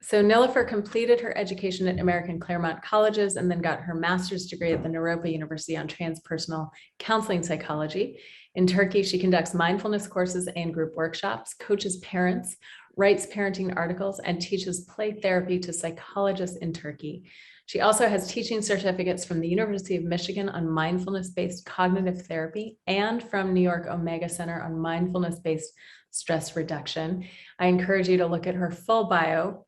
So Nilufer completed her education at American Claremont Colleges and then got her master's degree at the Naropa University on transpersonal counseling psychology. In Turkey, she conducts mindfulness courses and group workshops, coaches parents, writes parenting articles, and teaches play therapy to psychologists in Turkey. She also has teaching certificates from the University of Michigan on mindfulness-based cognitive therapy and from New York Omega Center on mindfulness-based stress reduction. I encourage you to look at her full bio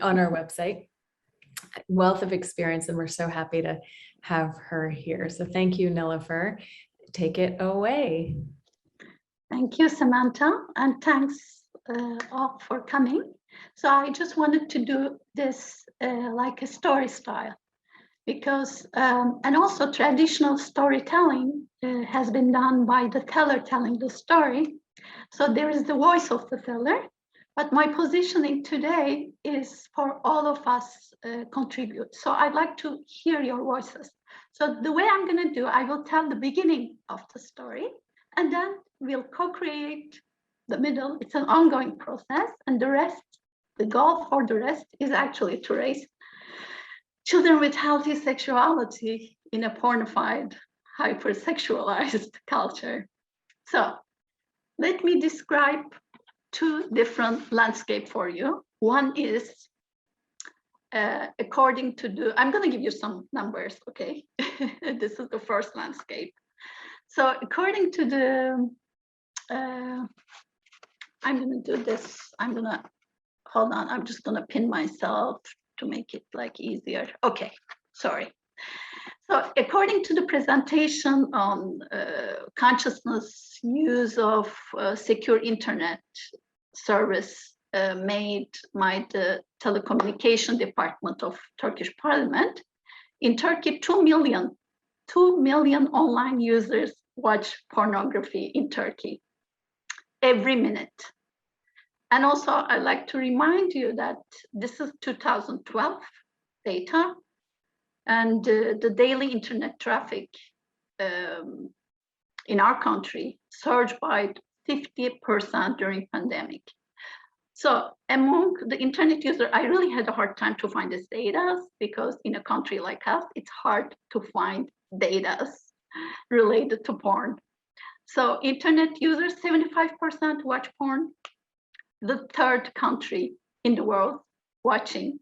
on our website. Wealth of experience, and we're so happy to have her here. So thank you, Nilufer. Take it away. Thank you, Samantha, and thanks all for coming. So I just wanted to do this like a story style, because and also traditional storytelling has been done by the teller telling the story. So there is the voice of the teller, but my positioning today is for all of us contribute. So I'd like to hear your voices. So the way I'm going to do, I will tell the beginning of the story, and then we'll co-create the middle. It's an ongoing process, and the rest, the goal for the rest is actually to raise children with healthy sexuality in a pornified, hypersexualized culture. So let me describe two different landscapes for you. One is according to the, I'm going to give you some numbers, okay? This is the first landscape. So according to the, I'm going to do this. I'm going to, hold on, I'm just going to pin myself to make it like easier. Okay, sorry. So according to the presentation on consciousness use of secure internet service made by the telecommunication department of Turkish Parliament, in Turkey, 2 million online users watch pornography in Turkey every minute. And also, I'd like to remind you that this is 2012 data, and the daily internet traffic in our country surged by 50% during pandemic. So among the internet users, I really had a hard time to find this data, because in a country like us, it's hard to find data related to porn. So internet users, 75% watch porn. The third country in the world watching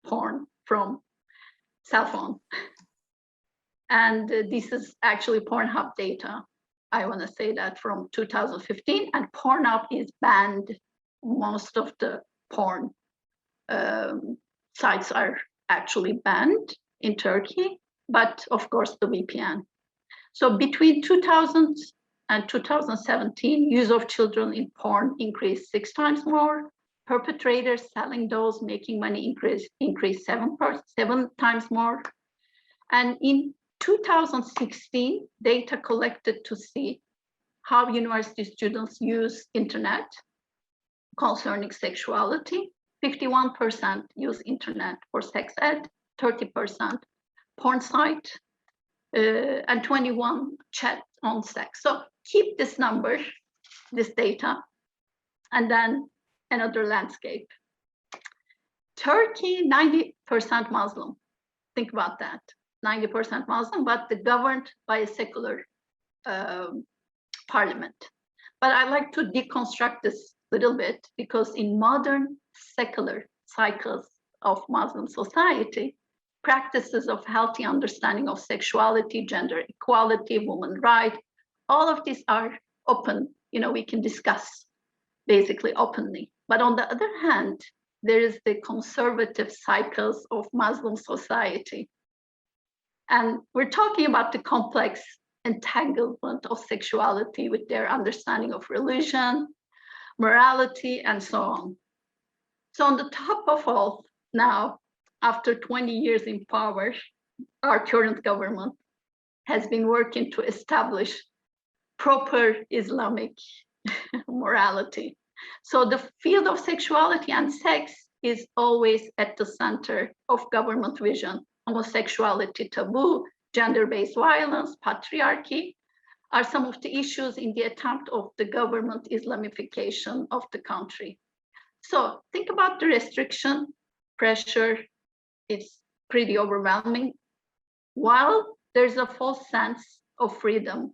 porn from cell phone. And this is actually Pornhub data. I want to say that from 2015, and Pornhub is banned. Most of the porn sites are actually banned in Turkey, but of course the VPN. So between 2000 and 2017, use of children in porn increased 6 times more. Perpetrators selling those making money increased 7 times more. And in 2016, data collected to see how university students use internet concerning sexuality. 51% use internet for sex ed, 30% porn site, and 21 chat on sex. So keep this number, this data, and then another landscape. Turkey, 90% Muslim. Think about that, 90% Muslim, but they're governed by a secular parliament. But I like to deconstruct this a little bit, because in modern secular cycles of Muslim society, practices of healthy understanding of sexuality, gender equality, women's rights, all of these are open. You know, we can discuss basically openly. But on the other hand, there is the conservative cycles of Muslim society. And we're talking about the complex entanglement of sexuality with their understanding of religion, morality, and so on. So on the top of all, now, after 20 years in power, our current government has been working to establish proper Islamic morality. So the field of sexuality and sex is always at the center of government vision. Homosexuality taboo, gender-based violence, patriarchy are some of the issues in the attempt of the government Islamification of the country. So think about the restriction pressure. It's pretty overwhelming. While there's a false sense of freedom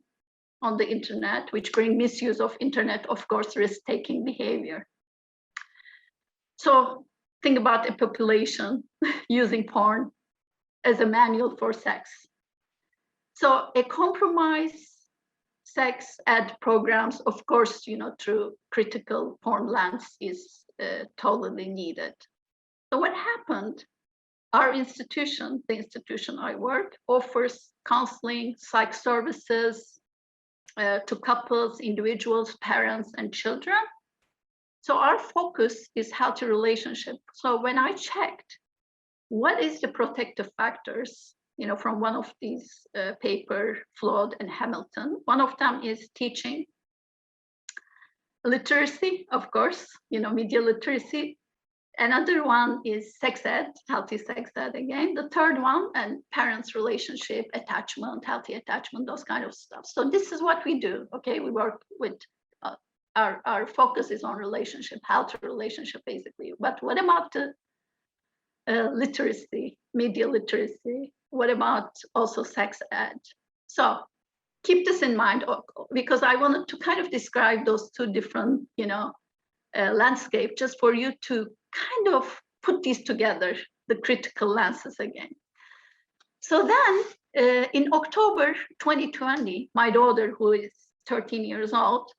on the internet, which bring misuse of internet, of course, risk-taking behavior. So think about a population using porn as a manual for sex. So a compromise sex ed programs, of course, through critical porn lens is totally needed. So what happened? Our institution, the institution I work, offers counseling, psych services to couples, individuals, parents, and children. So our focus is healthy relationship. So when I checked what is the protective factors, from one of these paper, Flood and Hamilton, one of them is teaching literacy, of course, media literacy. Another one is sex ed, healthy sex ed again. The third one, and parents' relationship, attachment, healthy attachment, those kind of stuff. So this is what we do, okay? We work with, our focus is on relationship, healthy relationship, basically. But what about the literacy, media literacy? What about also sex ed? So keep this in mind, because I wanted to kind of describe those two different, landscape, just for you to kind of put these together, the critical lenses again. So then in October 2020, my daughter, who is 13 years old,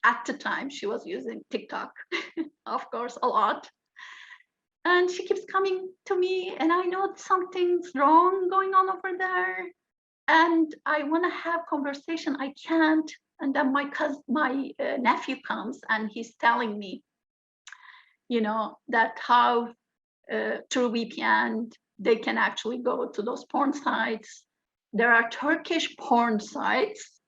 at the time she was using TikTok, of course, a lot. And she keeps coming to me, and I know something's wrong going on over there. And I want to have conversation, I can't. And then my nephew comes and he's telling me, that how through VPN, they can actually go to those porn sites. There are Turkish porn sites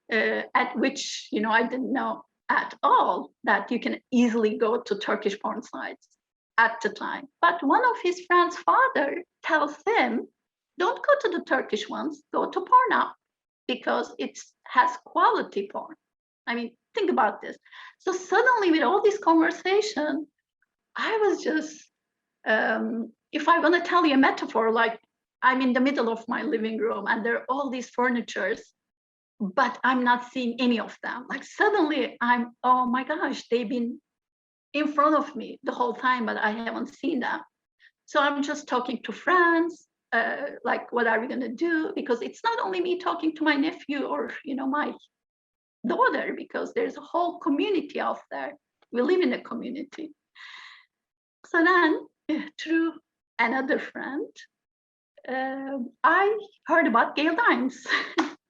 at which, I didn't know at all that you can easily go to Turkish porn sites at the time. But one of his friend's father tells him, don't go to the Turkish ones, go to Pornhub, because it has quality porn. I mean, think about this. So suddenly with all this conversation, I was just, if I want to tell you a metaphor, like I'm in the middle of my living room and there are all these furnitures, but I'm not seeing any of them. Like suddenly I'm, oh my gosh, they've been in front of me the whole time, but I haven't seen them. So I'm just talking to friends, like, what are we going to do? Because it's not only me talking to my nephew or, my daughter, because there's a whole community out there. We live in a community. So then, through another friend, I heard about Gail Dimes.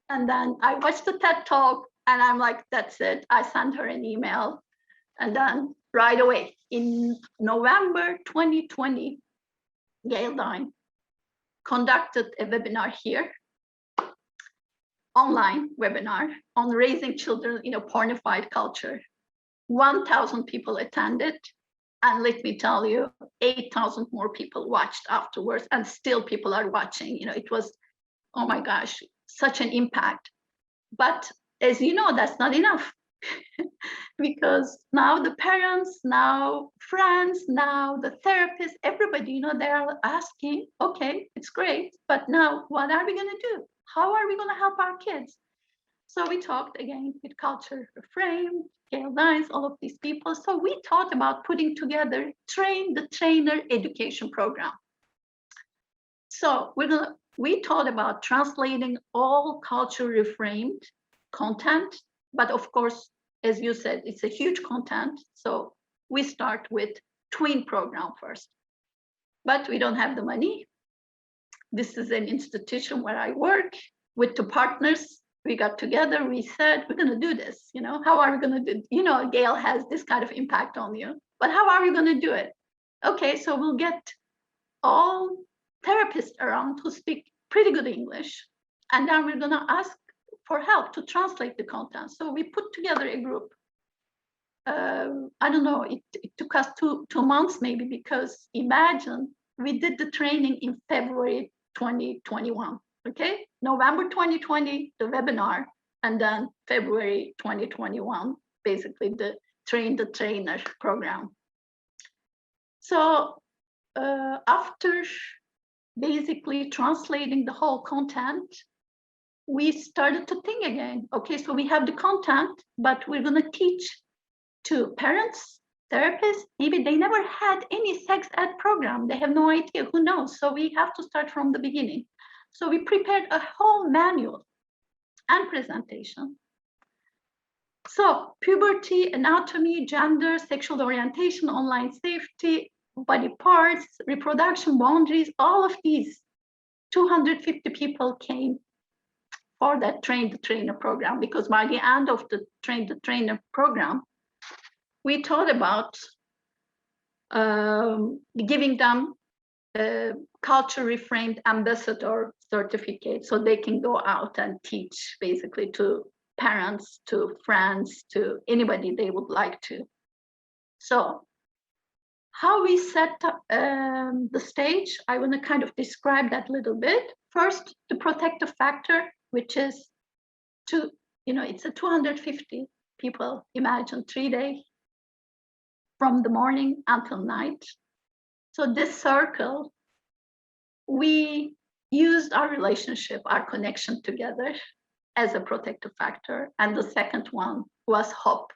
And then I watched the TED Talk, and I'm like, that's it. I sent her an email. And then right away, in November 2020, Gail Dimes conducted a webinar here, online webinar on raising children in a pornified culture. 1,000 people attended. And let me tell you, 8,000 more people watched afterwards, and still people are watching. It was, oh my gosh, such an impact. But as you know, that's not enough. Because now the parents, now friends, now the therapists, everybody, they are asking, okay, it's great, but now what are we going to do? How are we going to help our kids? So we talked again with Culture Reframed, Gail Dimes, all of these people. So we thought about putting together Train the Trainer education program. So we thought about translating all Culture Reframed content, but of course, as you said, it's a huge content. So we start with tween program first, but we don't have the money. This is an institution where I work with the partners. We got together, we said, we're going to do this. How are we going to do? Gail has this kind of impact on you, but how are we going to do it? Okay, so we'll get all therapists around who speak pretty good English. And then we're going to ask for help to translate the content. So we put together a group. I don't know, it took us two months maybe, because imagine we did the training in February 2021. Okay, November 2020, the webinar, and then February 2021, basically the Train the Trainer program. So after basically translating the whole content, we started to think again, okay, so we have the content, but we're going to teach to parents, therapists, maybe they never had any sex ed program. They have no idea, who knows? So we have to start from the beginning. So we prepared a whole manual and presentation. So puberty, anatomy, gender, sexual orientation, online safety, body parts, reproduction boundaries, all of these 250 people came for that Train the Trainer program, because by the end of the Train the Trainer program, we thought about giving them a Culture Reframed ambassador certificate so they can go out and teach basically to parents, to friends, to anybody they would like to. So how we set up the stage, I want to kind of describe that a little bit. First, the protective factor, which is it's a 250 people, imagine 3 days from the morning until night. So this circle, we used our relationship, our connection together as a protective factor. And the second one was hope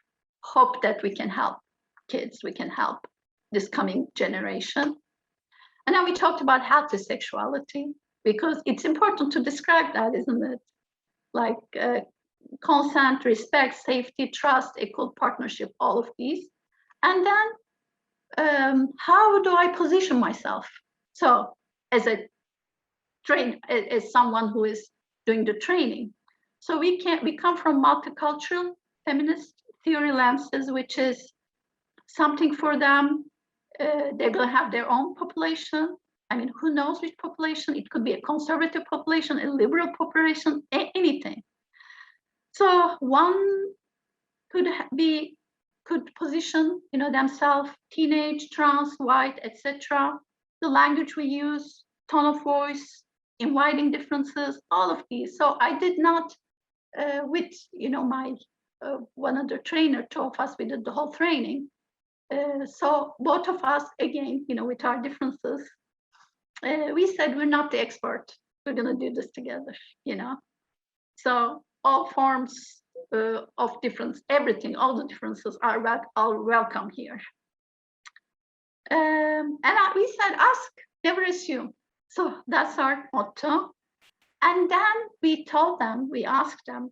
that we can help kids, we can help this coming generation. And then we talked about healthy sexuality, because it's important to describe that, isn't it? Like consent, respect, safety, trust, equal partnership, all of these. And then how do I position myself? So as someone who is doing the training. So we come from multicultural feminist theory lenses, which is something for them. They're going to have their own population. I mean, who knows which population? It could be a conservative population, a liberal population, anything. So one could position, themselves, teenage, trans, white, etc. The language we use, tone of voice, inviting differences, all of these. So I did not, with my one other trainer, two of us, we did the whole training. So both of us, again, with our differences, we said we're not the expert. We're going to do this together, So all forms of difference, everything, all the differences are welcome here. And we said, ask, never assume. So that's our motto. And then we asked them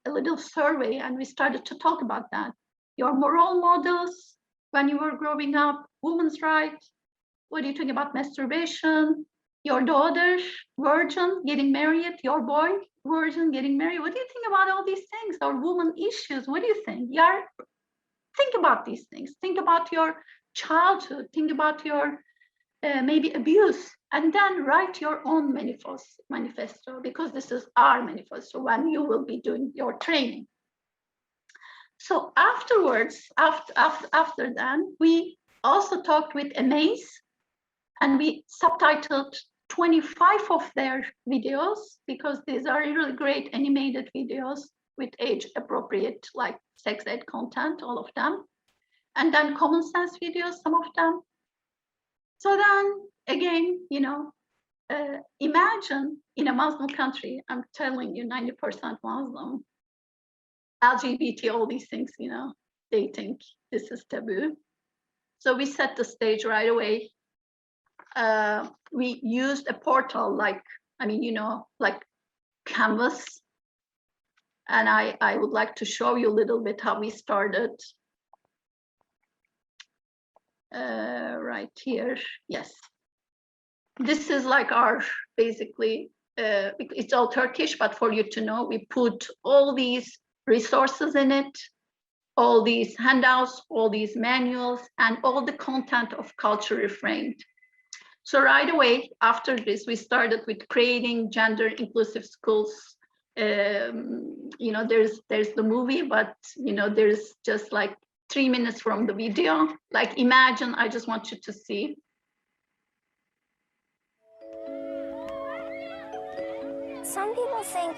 a little survey, and we started to talk about that. Your moral models when you were growing up, women's rights, what do you think about masturbation? Your daughter, virgin, getting married, your boy, virgin, getting married. What do you think about all these things? Or women issues, what do you think? Think about these things. Think about your childhood. Think about your maybe abuse, and then write your own manifesto, because this is our manifesto when you will be doing your training. So afterwards, after that, we also talked with Amaze, and we subtitled 25 of their videos, because these are really great animated videos with age appropriate, like sex ed content, all of them. And then common sense videos, some of them. So then again, imagine in a Muslim country, I'm telling you, 90% Muslim, LGBT, all these things, they think this is taboo. So we set the stage right away. We used a portal like Canvas. And I would like to show you a little bit how we started. Right here, yes. This is like our, basically, it's all Turkish, but for you to know, we put all these resources in it, all these handouts, all these manuals, and all the content of Culture Reframed. So right away, after this, we started with creating gender inclusive schools. There's the movie, but there's just like 3 minutes from the video. Like imagine, I just want you to see. Some people think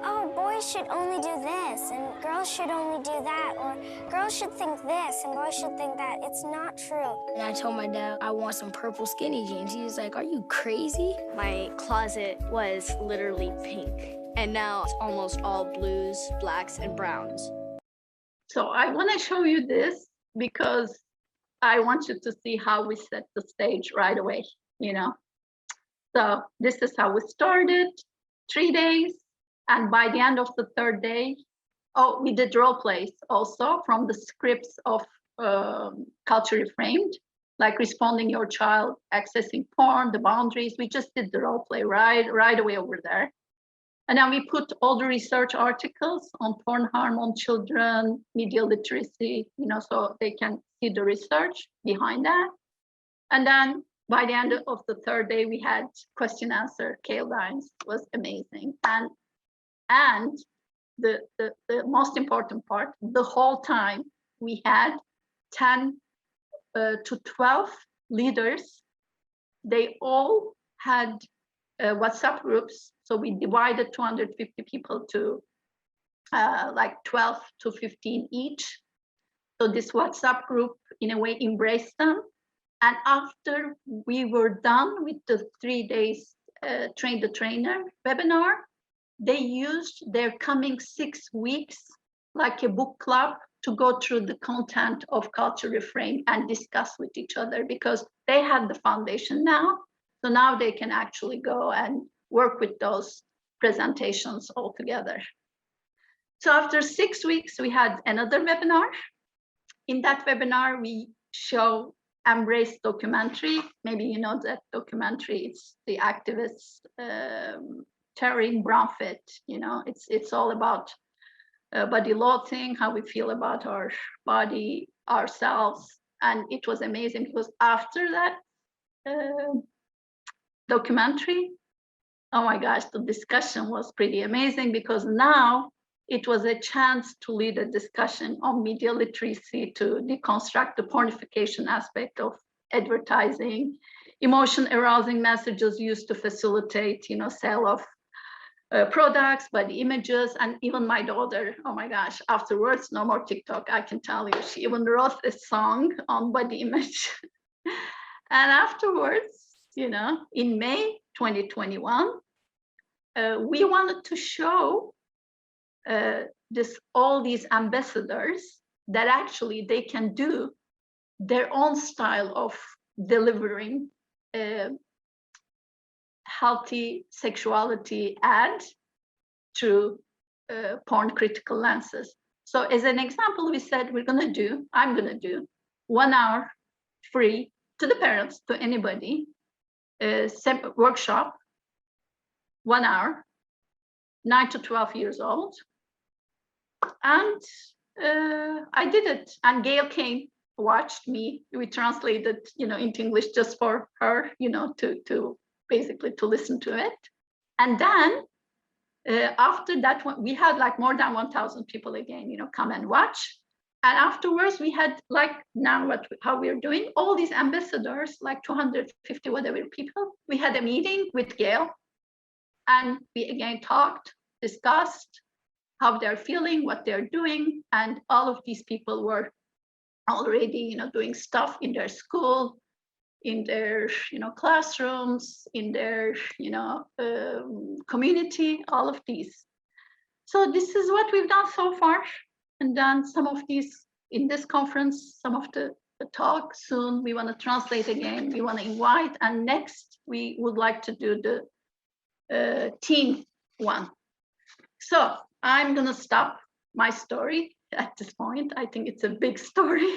oh, boys should only do this, and girls should only do that, or girls should think this, and boys should think that. It's not true. And I told my dad I want some purple skinny jeans. He was like, are you crazy? My closet was literally pink, and now it's almost all blues, blacks, and browns. So I want to show you this because I want you to see how we set the stage right away, you know. So this is how we started, 3 days. And by the end of the 3rd day, oh, we did role plays also from the scripts of Culture Reframed, like responding your child, accessing porn, the boundaries. We just did the role play right away over there. And then we put all the research articles on porn harm on children, media literacy, you know, so they can see the research behind that. And then by the end of the 3rd day, we had question answer, Kale Dines was amazing. And the most important part, the whole time we had 10 to 12 leaders. They all had WhatsApp groups. So we divided 250 people to like 12 to 15 each. So this WhatsApp group in a way embraced them. And after we were done with the 3 days Train the Trainer webinar, they used their coming 6 weeks like a book club to go through the content of Culture Reframed and discuss with each other, because they had the foundation now. So now they can actually go and work with those presentations all together. So after 6 weeks, we had another webinar. In that webinar, we show Embrace documentary. Maybe you know that documentary. It's the activist Terry Brownfit. You know, it's all about body loathing, how we feel about our body, ourselves. And it was amazing because after that documentary, oh my gosh, the discussion was pretty amazing, because now it was a chance to lead a discussion on media literacy, to deconstruct the pornification aspect of advertising, emotion arousing messages used to facilitate, you know, sale of products, body images. And even my daughter, oh my gosh, afterwards, no more TikTok, I can tell you, she even wrote a song on body image. And afterwards, you know, in May 2021, we wanted to show all these ambassadors that actually they can do their own style of delivering healthy sexuality ad through porn critical lenses. So as an example, we said I'm gonna do 1 hour free to the parents, to anybody, workshop, 1 hour, 9 to 12 years old. And I did it. And Gail came, watched me. We translated, you know, into English just for her, you know, to basically to listen to it. And then after that one, we had like more than 1,000 people again, you know, come and watch. And afterwards, we had like now how we're doing, all these ambassadors, like 250 whatever people. We had a meeting with Gail, and we again talked, discussed how they're feeling, what they're doing, and all of these people were already, you know, doing stuff in their school, in their, you know, classrooms, in their, you know, community, all of these. So this is what we've done so far. And then some of these in this conference, some of the talk soon, we want to translate again, we want to invite, and next we would like to do the teen one. So I'm going to stop my story at this point. I think it's a big story.